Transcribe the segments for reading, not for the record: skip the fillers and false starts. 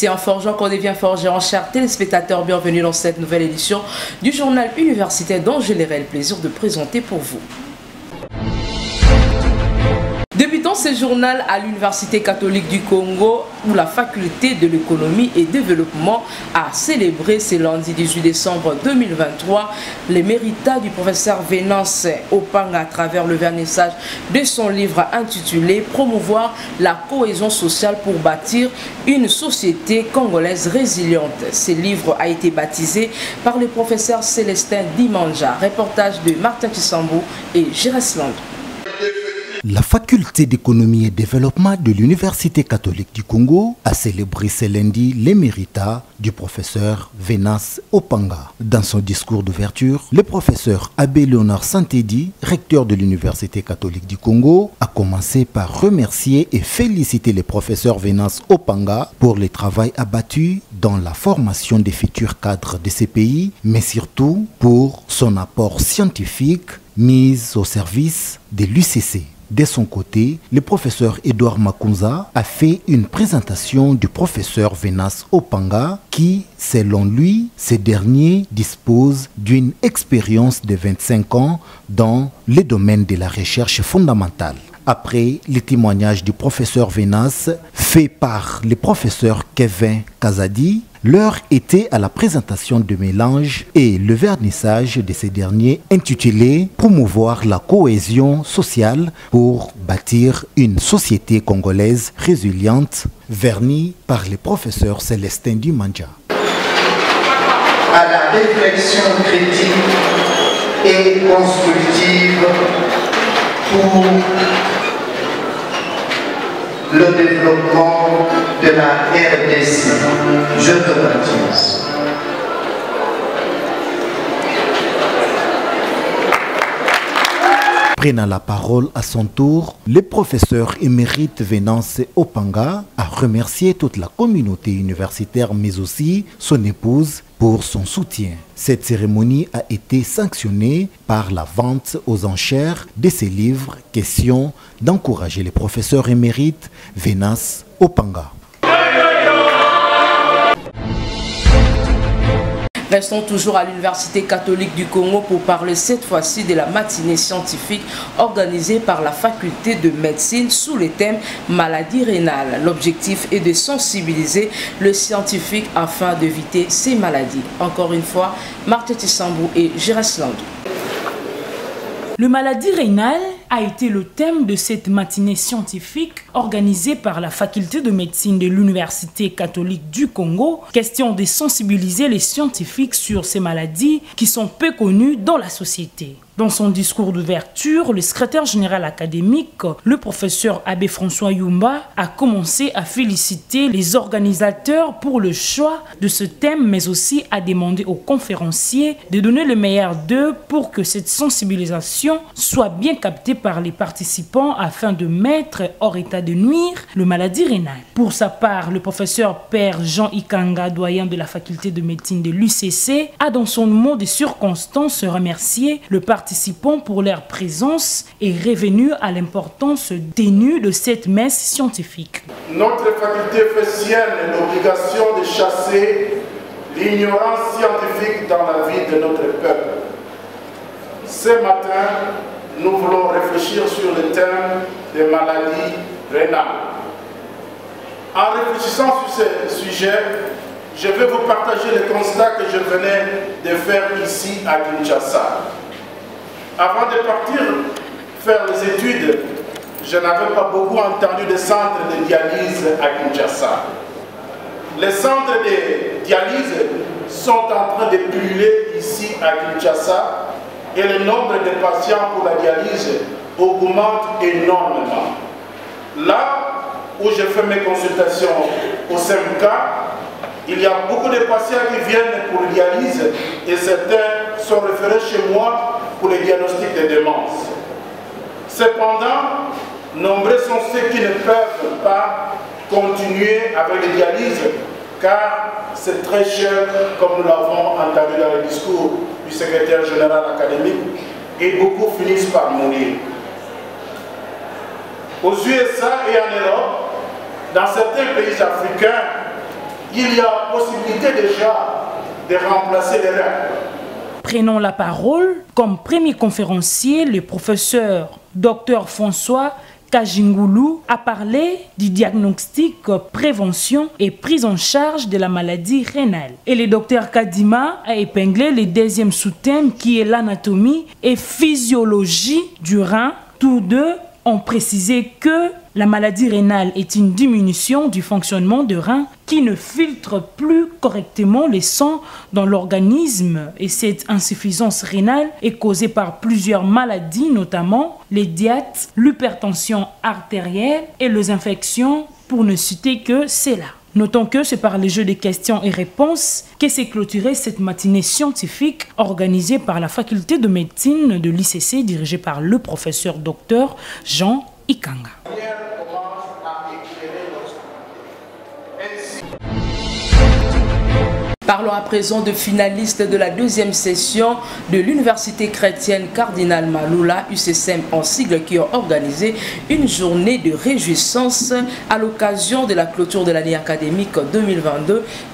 C'est en forgeant qu'on devient forgeron. Chers téléspectateurs, bienvenue dans cette nouvelle édition du journal universitaire dont j'ai le réel plaisir de présenter pour vous. Débutons ce journal à l'Université catholique du Congo où la faculté de l'économie et développement a célébré ce lundi 18 décembre 2023 les méritats du professeur Venance Opanga à travers le vernissage de son livre intitulé « Promouvoir la cohésion sociale pour bâtir une société congolaise résiliente ». Ce livre a été baptisé par le professeur Célestin Dimanja. Reportage de Martin Kissambo et Géresland. La faculté d'économie et développement de l'Université catholique du Congo a célébré ce lundi les méritats du professeur Venance Opanga. Dans son discours d'ouverture, le professeur Abbé Léonard Santedi, recteur de l'Université catholique du Congo, a commencé par remercier et féliciter le professeur Venance Opanga pour le travail abattu dans la formation des futurs cadres de ces pays, mais surtout pour son apport scientifique mis au service de l'UCC. De son côté, le professeur Edouard Makunza a fait une présentation du professeur Venance Opanga qui, selon lui, ce dernier dispose d'une expérience de 25 ans dans le domaine de la recherche fondamentale. Après les témoignages du professeur Venance fait par le professeur Kevin Kazadi, l'heure était à la présentation de mélange et le vernissage de ces derniers intitulé « Promouvoir la cohésion sociale pour bâtir une société congolaise résiliente » verni par le professeur Célestin Dimanja. À la réflexion critique et constructive pour le développement de la RDC. Je te baptise. Prenant la parole à son tour, le professeur émérite Venance Opanga a remercié toute la communauté universitaire mais aussi son épouse pour son soutien. Cette cérémonie a été sanctionnée par la vente aux enchères de ses livres, question d'encourager le professeur émérite Venance Opanga. Restons toujours à l'Université catholique du Congo pour parler cette fois-ci de la matinée scientifique organisée par la faculté de médecine sous le thème maladie rénale. L'objectif est de sensibiliser le scientifique afin d'éviter ces maladies. Encore une fois, Martin Kissambo et Géresland. Le maladie rénale a été le thème de cette matinée scientifique organisée par la faculté de médecine de l'Université catholique du Congo. Question de sensibiliser les scientifiques sur ces maladies qui sont peu connues dans la société. Dans son discours d'ouverture, le secrétaire général académique, le professeur Abbé François Yumba, a commencé à féliciter les organisateurs pour le choix de ce thème, mais aussi à demander aux conférenciers de donner le meilleur d'eux pour que cette sensibilisation soit bien captée par les participants afin de mettre hors état de nuire le maladie rénale. Pour sa part, le professeur Père Jean Ikanga, doyen de la faculté de médecine de l'UCC, a dans son mot de circonstance remercié le participant pour leur présence et revenu à l'importance ténue de cette messe scientifique. Notre faculté fait sienne l'obligation de chasser l'ignorance scientifique dans la vie de notre peuple. Ce matin, nous voulons réfléchir sur le thème des maladies rénales. En réfléchissant sur ce sujet, je vais vous partager le constat que je venais de faire ici à Kinshasa. Avant de partir faire les études, je n'avais pas beaucoup entendu de centres de dialyse à Kinshasa. Les centres de dialyse sont en train de brûler ici à Kinshasa et le nombre de patients pour la dialyse augmente énormément. Là où je fais mes consultations au CMK, il y a beaucoup de patients qui viennent pour la dialyse et certains sont référés chez moi pour les diagnostics de démence. Cependant, nombreux sont ceux qui ne peuvent pas continuer avec les dialyses car c'est très cher, comme nous l'avons entendu dans le discours du secrétaire général académique, et beaucoup finissent par mourir. Aux USA et en Europe, dans certains pays africains, il y a possibilité déjà de remplacer les reins. Prenons la parole comme premier conférencier, le professeur Dr François Kajingulu a parlé du diagnostic, prévention et prise en charge de la maladie rénale. Et le docteur Kadima a épinglé le deuxième sous-thème qui est l'anatomie et physiologie du rein. Tous deux ont précisé que la maladie rénale est une diminution du fonctionnement de rein qui ne filtre plus correctement les sang dans l'organisme. Et cette insuffisance rénale est causée par plusieurs maladies, notamment les diabètes, l'hypertension artérielle et les infections, pour ne citer que cela. Notons que c'est par les jeux de questions et réponses que s'est clôturée cette matinée scientifique organisée par la faculté de médecine de l'ICC dirigée par le professeur Dr Jean Ikanga. Parlons à présent de finalistes de la deuxième session de l'Université chrétienne Cardinal Maloula, UCSM en sigle, qui ont organisé une journée de réjouissance à l'occasion de la clôture de l'année académique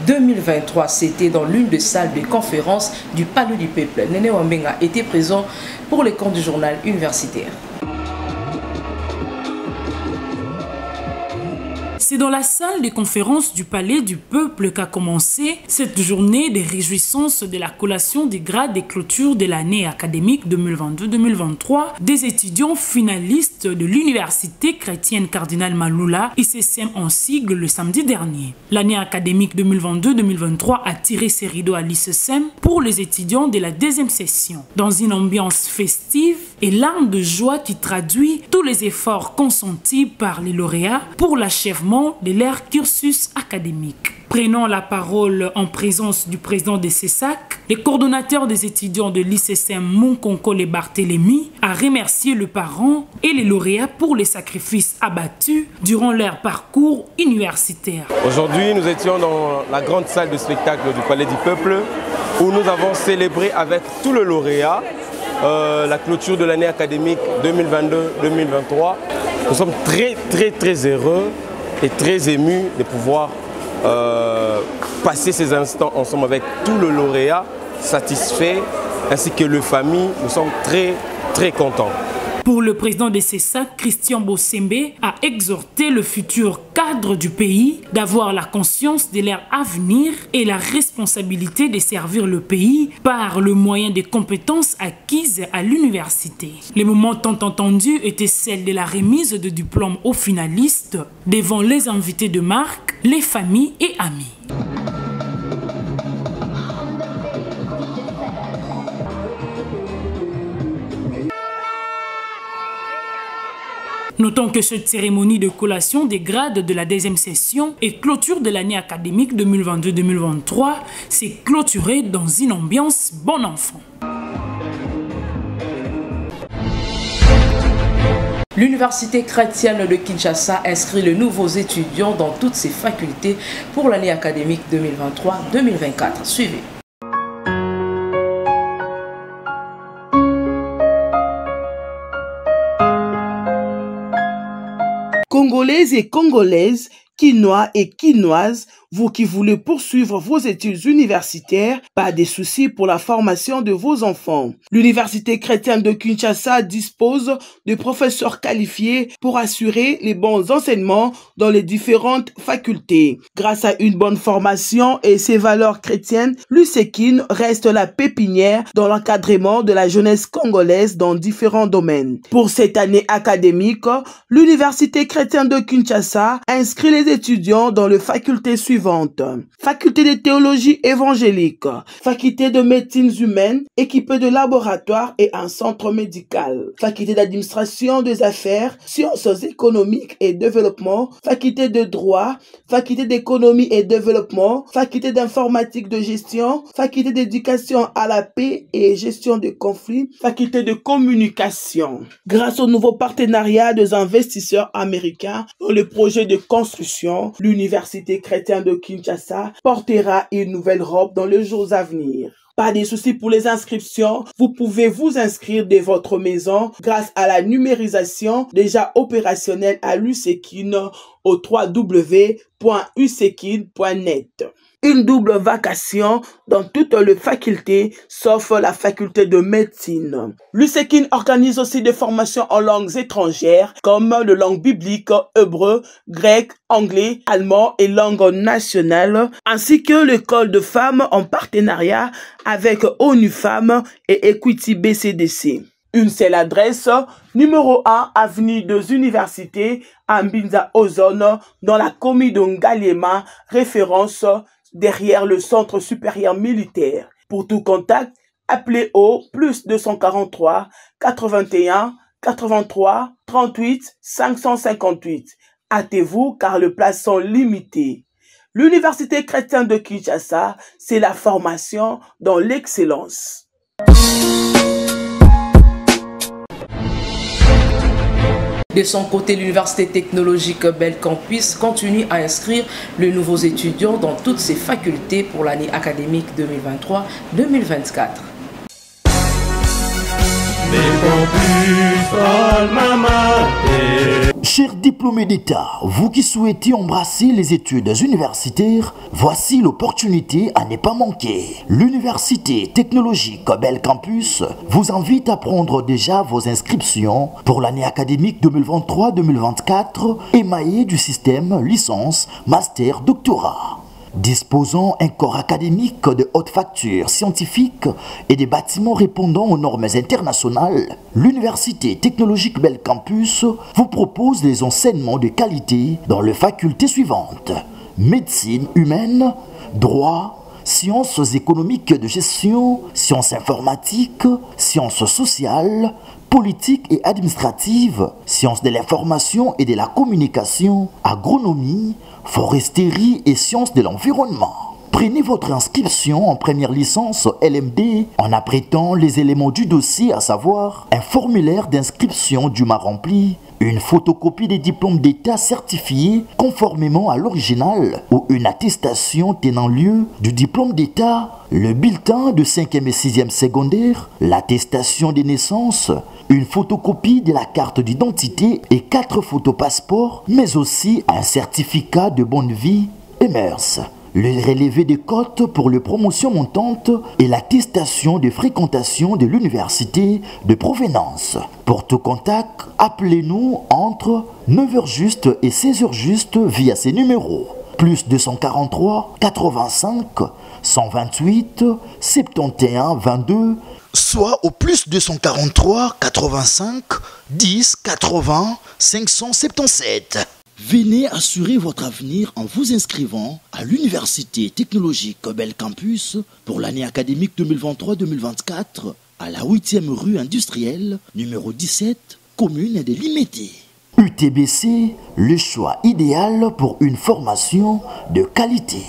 2022-2023. C'était dans l'une des salles de conférence du Palais du Peuple. Néné Wambenga était présent pour les comptes du journal universitaire. C'est dans la salle de conférence du Palais du Peuple qu'a commencé cette journée de réjouissance de la collation des grades des clôtures de l'année académique 2022-2023 des étudiants finalistes de l'Université chrétienne Cardinal Maloula, ICSM en sigle, le samedi dernier. L'année académique 2022-2023 a tiré ses rideaux à l'ICSM pour les étudiants de la deuxième session. Dans une ambiance festive et larmes de joie qui traduit tous les efforts consentis par les lauréats pour l'achèvement de leur cursus académique. Prenant la parole en présence du président de CESAC, le coordonnateur des étudiants de l'ICSM Monkonko Le Barthélémy a remercié le parent et les lauréats pour les sacrifices abattus durant leur parcours universitaire. Aujourd'hui, nous étions dans la grande salle de spectacle du Palais du Peuple où nous avons célébré avec tous les lauréats la clôture de l'année académique 2022-2023. Nous sommes très heureux et très émus de pouvoir passer ces instants ensemble avec tous les lauréats satisfaits ainsi que les familles. Nous sommes très contents. Pour le président de CESAC, Christian Bossembe a exhorté le futur cadre du pays d'avoir la conscience de leur avenir et la responsabilité de servir le pays par le moyen des compétences acquises à l'université. Les moments tant entendus étaient celles de la remise de diplômes aux finalistes devant les invités de marque, les familles et amis. Notons que cette cérémonie de collation des grades de la deuxième session et clôture de l'année académique 2022-2023 s'est clôturée dans une ambiance bon enfant. L'Université chrétienne de Kinshasa inscrit les nouveaux étudiants dans toutes ses facultés pour l'année académique 2023-2024. Suivez. Congolaises et Congolaises, Quinois et Quinoises, vous qui voulez poursuivre vos études universitaires, pas de soucis pour la formation de vos enfants. L'Université chrétienne de Kinshasa dispose de professeurs qualifiés pour assurer les bons enseignements dans les différentes facultés. Grâce à une bonne formation et ses valeurs chrétiennes, l'UCKIN reste la pépinière dans l'encadrement de la jeunesse congolaise dans différents domaines. Pour cette année académique, l'Université chrétienne de Kinshasa inscrit les étudiants dans les facultés suivantes. Faculté de théologie évangélique, faculté de médecine humaine, équipée de laboratoires et un centre médical, faculté d'administration des affaires, sciences économiques et développement, faculté de droit, faculté d'économie et développement, faculté d'informatique de gestion, faculté d'éducation à la paix et gestion de conflits, faculté de communication. Grâce au nouveau partenariat des investisseurs américains dans le projet de construction, l'Université chrétienne de Kinshasa portera une nouvelle robe dans les jours à venir. Pas de soucis pour les inscriptions. Vous pouvez vous inscrire de votre maison grâce à la numérisation déjà opérationnelle à l'USEKIN au www.usekin.net. Une double vacation dans toutes les facultés, sauf la faculté de médecine. L'USEKIN organise aussi des formations en langues étrangères, comme les langues bibliques, hébreu, grec, anglais, allemand et langue nationale, ainsi que l'école de femmes en partenariat avec ONU Femmes et Equity BCDC. Une seule adresse, numéro 1, avenue des Universités, à Mbinza Ozone, dans la commune de Ngaliema, référence derrière le centre supérieur militaire. Pour tout contact, appelez au +243 81 83 38 558. Hâtez-vous car les places sont limitées. L'Université chrétienne de Kinshasa, c'est la formation dans l'excellence. De son côté, l'Université technologique Belcampus continue à inscrire les nouveaux étudiants dans toutes ses facultés pour l'année académique 2023-2024. Chers diplômés d'État, vous qui souhaitez embrasser les études universitaires, voici l'opportunité à ne pas manquer. L'Université technologique Belcampus vous invite à prendre déjà vos inscriptions pour l'année académique 2023-2024 émaillée du système licence, master, doctorat. Disposant un corps académique de haute facture scientifique et des bâtiments répondant aux normes internationales, l'Université technologique Belcampus vous propose des enseignements de qualité dans les facultés suivantes: médecine humaine, droit, sciences économiques de gestion, sciences informatiques, sciences sociales, politique et administrative, sciences de l'information et de la communication, agronomie, foresterie et sciences de l'environnement. Prenez votre inscription en première licence LMD en apprêtant les éléments du dossier, à savoir un formulaire d'inscription dûment rempli, une photocopie des diplômes d'État certifiés conformément à l'original ou une attestation tenant lieu du diplôme d'État, le bulletin de 5e et 6e secondaire, l'attestation des naissances, une photocopie de la carte d'identité et 4 photos passeports, mais aussi un certificat de bonne vie et mœurs. Le relevé des cotes pour les promotions montantes et l'attestation de fréquentation de l'université de provenance. Pour tout contact, appelez-nous entre 9h juste et 16h juste via ces numéros. +243 85 128 71 22, soit au +243 85 10 80 577. Venez assurer votre avenir en vous inscrivant à l'Université technologique Belcampus pour l'année académique 2023-2024 à la 8e rue industrielle, numéro 17, commune de Limete. UTBC, le choix idéal pour une formation de qualité.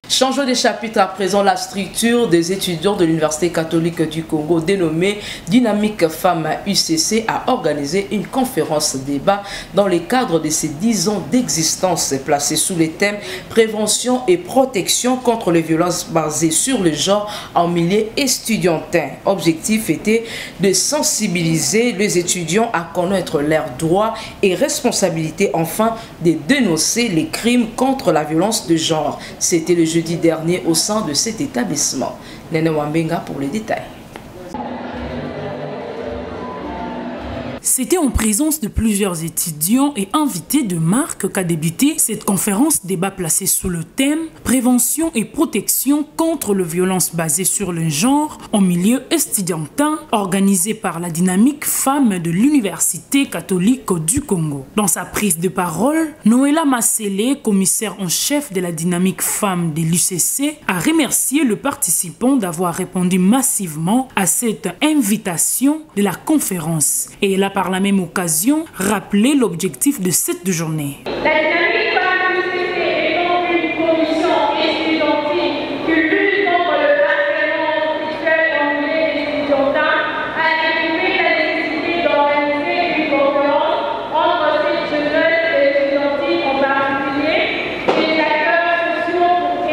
Changeons de chapitre à présent. La structure des étudiants de l'Université catholique du Congo dénommée Dynamique Femmes UCC a organisé une conférence débat dans le cadre de ses 10 ans d'existence placée sous les thèmes prévention et protection contre les violences basées sur le genre en milieu estudiantin. Objectif était de sensibiliser les étudiants à connaître leurs droits et responsabilités, enfin de dénoncer les crimes contre la violence de genre. C'était le jeudi dernier au sein de cet établissement. Nene Wambenga pour les détails. C'était en présence de plusieurs étudiants et invités de marque qu'a débuté cette conférence débat placée sous le thème prévention et protection contre les violences basées sur le genre en milieu estudiantin, organisée par la Dynamique Femmes de l'Université catholique du Congo. Dans sa prise de parole, Noëlla Massélé, commissaire en chef de la Dynamique Femmes de l'UCC, a remercié le participant d'avoir répondu massivement à cette invitation de la conférence. Et elle a par la même occasion rappelé l'objectif de cette journée. La Dynamique Femmes UCC est donc une commission estudiantine qui lutte contre le harcèlement sexuel en milieu estudiantin, a estimé la nécessité d'organiser une conférence entre cette jeunesse et estudiantine en particulier et les acteurs sociaux pour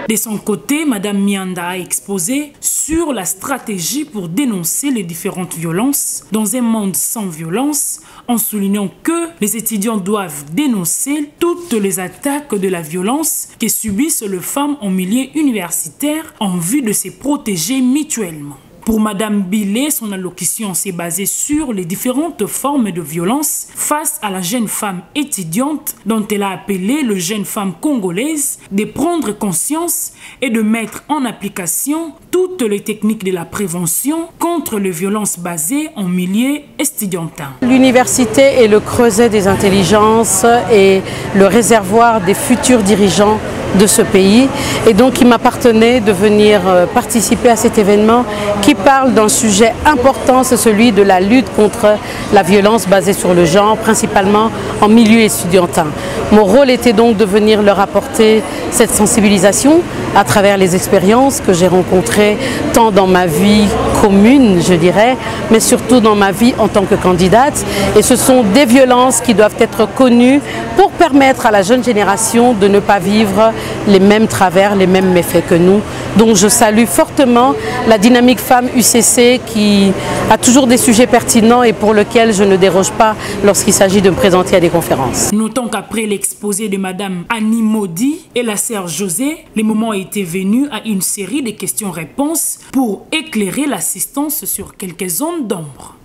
De son côté, Madame Mianda a exposé sur la stratégie pour dénoncer les différentes violences dans un monde sans violence, en soulignant que les étudiants doivent dénoncer toutes les attaques de la violence que subissent les femmes en milieu universitaire en vue de se protéger mutuellement. Pour Madame Billet, son allocution s'est basée sur les différentes formes de violence face à la jeune femme étudiante dont elle a appelé les jeunes femmes congolaises de prendre conscience et de mettre en application toutes les techniques de la prévention contre les violences basées en milieu estudiantin. L'université est le creuset des intelligences et le réservoir des futurs dirigeants de ce pays, et donc il m'appartenait de venir participer à cet événement qui parle d'un sujet important, c'est celui de la lutte contre la violence basée sur le genre, principalement en milieu estudiantin. Mon rôle était donc de venir leur apporter cette sensibilisation à travers les expériences que j'ai rencontrées tant dans ma vie commune, je dirais, mais surtout dans ma vie en tant que candidate. Et ce sont des violences qui doivent être connues pour permettre à la jeune génération de ne pas vivre les mêmes travers, les mêmes méfaits que nous. Donc je salue fortement la dynamique femme UCC qui a toujours des sujets pertinents et pour lesquels je ne déroge pas lorsqu'il s'agit de me présenter à des conférences. Notons qu'après l'exposé de Madame Annie Maudit et la sœur José, les moments étaient venus à une série de questions-réponses pour éclairer l'assistance sur quelques zones d'ombre.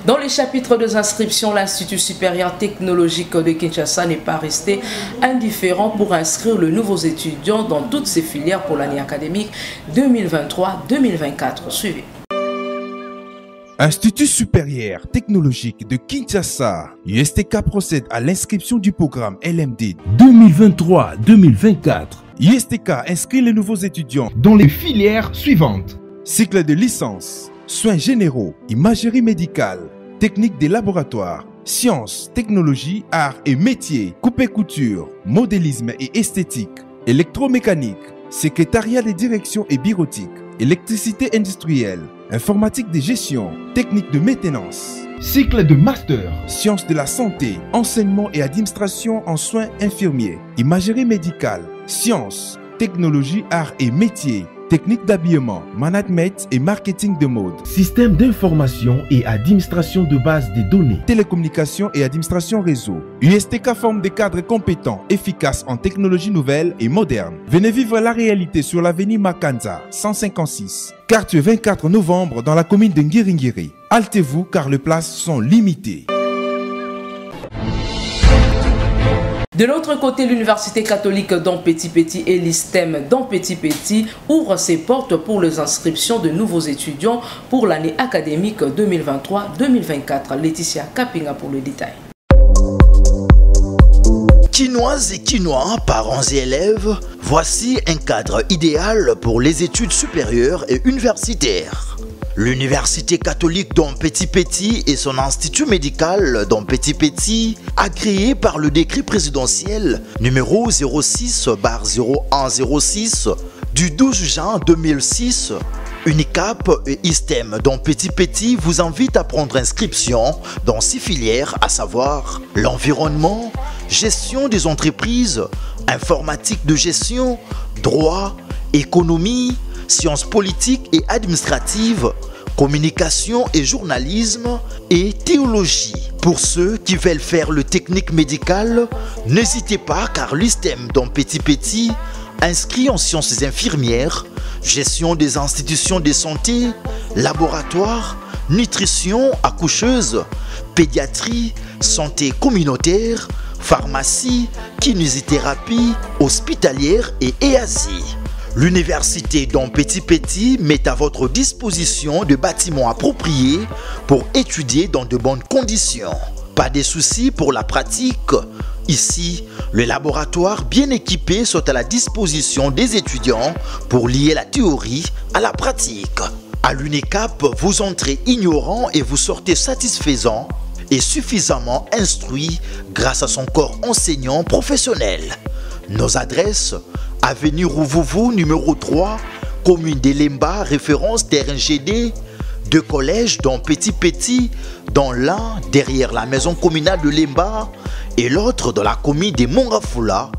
Dans les chapitres des inscriptions, l'Institut supérieur technologique de Kinshasa n'est pas resté indifférent pour inscrire les nouveaux étudiants dans toutes ces filières pour l'année académique 2023-2024. Suivez. Institut supérieur technologique de Kinshasa, USTK procède à l'inscription du programme LMD 2023-2024. USTK inscrit les nouveaux étudiants dans les filières suivantes. Cycle de licence, soins généraux, imagerie médicale, technique des laboratoires, sciences, technologies, arts et métiers, coupe et couture, modélisme et esthétique, électromécanique, secrétariat des directions et bureautique, électricité industrielle, informatique de gestion, technique de maintenance. Cycle de master, sciences de la santé, enseignement et administration en soins infirmiers, imagerie médicale, sciences, technologie, arts et métiers, technique d'habillement, management et marketing de mode. Système d'information et administration de base des données. Télécommunications et administration réseau. USTK forme des cadres compétents, efficaces en technologies nouvelles et modernes. Venez vivre la réalité sur l'avenue Makanza, 156. Quartier 24 novembre dans la commune de Ngiringiri. Hâtez-vous car les places sont limitées. De l'autre côté, l'Université catholique d'Ampeti-Peti et l'ISTEM d'Ampeti-Peti ouvrent ses portes pour les inscriptions de nouveaux étudiants pour l'année académique 2023-2024. Laetitia Kapinga pour le détail. Quinoises et quinois, parents et élèves, voici un cadre idéal pour les études supérieures et universitaires. L'Université catholique d'Ampeti-Peti et son institut médical d'Ampeti-Peti, agréé par le décret présidentiel numéro 06/0106 du 12 juin 2006, Unicap et ISTEM d'Ampeti-Peti vous invitent à prendre inscription dans 6 filières, à savoir l'environnement, gestion des entreprises, informatique de gestion, droit, économie, sciences politiques et administratives, communication et journalisme et théologie. Pour ceux qui veulent faire le technique médical, n'hésitez pas car l'ISTEM d'Ampeti-Peti inscrit en sciences infirmières, gestion des institutions de santé, laboratoire, nutrition accoucheuse, pédiatrie, santé communautaire, pharmacie, kinésithérapie, hospitalière et EASI. L'Université d'Ampeti-Peti met à votre disposition des bâtiments appropriés pour étudier dans de bonnes conditions. Pas de soucis pour la pratique. Ici, le laboratoire bien équipé sont à la disposition des étudiants pour lier la théorie à la pratique. À l'UNICAP, vous entrez ignorant et vous sortez satisfaisant et suffisamment instruit grâce à son corps enseignant professionnel. Nos adresses: avenue Rouvouvou numéro 3, commune d'Elemba, référence terrain GD, 2 collèges d'Ampeti-Peti, dans l'un derrière la maison communale de Lemba et l'autre dans la commune de Mongafula,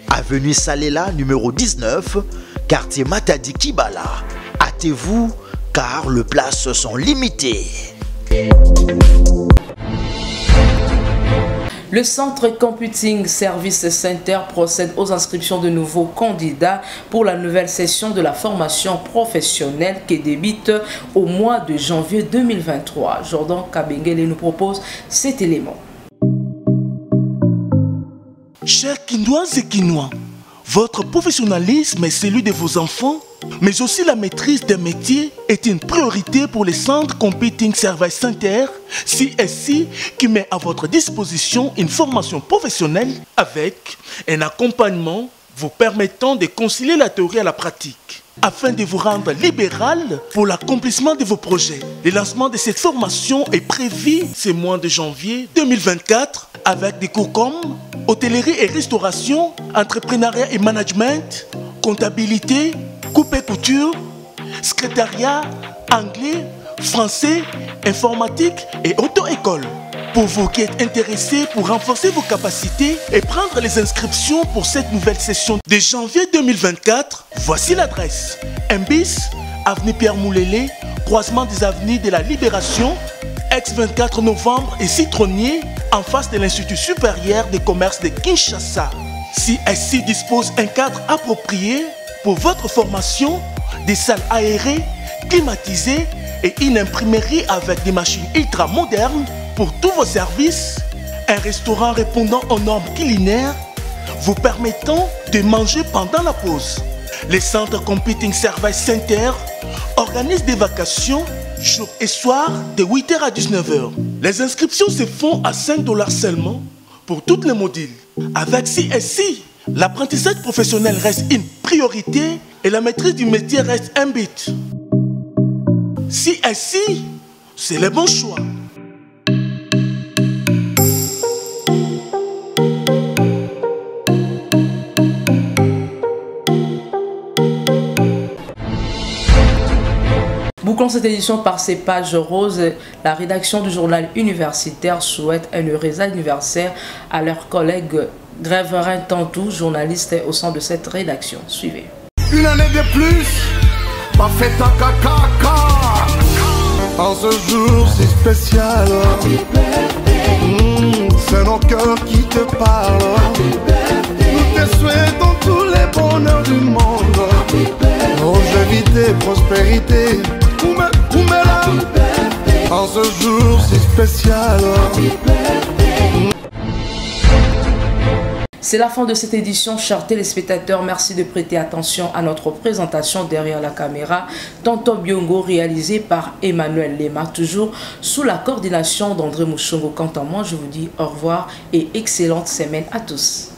avenue Salela numéro 19, quartier Matadi Kibala. Hâtez-vous car les places sont limitées. Le Centre Computing Service Center procède aux inscriptions de nouveaux candidats pour la nouvelle session de la formation professionnelle qui débute au mois de janvier 2023. Jordan Kabengele nous propose cet élément. Chers Quinoises et Quinois, votre professionnalisme et celui de vos enfants, mais aussi la maîtrise des métiers est une priorité pour les Centres Computing Service Center, CSC, qui met à votre disposition une formation professionnelle avec un accompagnement vous permettant de concilier la théorie à la pratique, afin de vous rendre libéral pour l'accomplissement de vos projets. Le lancement de cette formation est prévu ce mois de janvier 2024 avec des cours comme hôtellerie et restauration, entrepreneuriat et management, comptabilité, coupe et couture, secrétariat, anglais, français, informatique et auto-école. Pour vous qui êtes intéressés pour renforcer vos capacités et prendre les inscriptions pour cette nouvelle session de janvier 2024, voici l'adresse. Mbis, avenue Pierre Moulélé, croisement des avenues de la Libération, ex-24 novembre et Citronnier, en face de l'Institut supérieur des commerces de Kinshasa. CSC dispose d'un cadre approprié pour votre formation, des salles aérées, climatisées et une imprimerie avec des machines ultra modernes pour tous vos services, un restaurant répondant aux normes culinaires, vous permettant de manger pendant la pause. Les Centres Computing Service Center organisent des vacations jour et soir de 8h à 19h. Les inscriptions se font à 5 $ seulement pour tous les modules. Avec CSC, l'apprentissage professionnel reste une priorité et la maîtrise du métier reste un but. CSC, c'est le bon choix. Bouclons cette édition par ces pages roses. La rédaction du journal universitaire souhaite un heureux anniversaire à leur collègue Gréverin Tantou, journaliste au sein de cette rédaction. Suivez. Une année de plus, pas fait à caca. En ce jour si spécial, c'est nos cœurs qui te parlent. Nous te souhaitons tous les bonheurs du monde, longévité, prospérité. En ce jour si spécial. C'est la fin de cette édition, chers téléspectateurs. Merci de prêter attention à notre présentation derrière la caméra. Tonton Biongo, réalisé par Emmanuel Lema, toujours sous la coordination d'André Mouchongo. Quant à moi, je vous dis au revoir et excellente semaine à tous.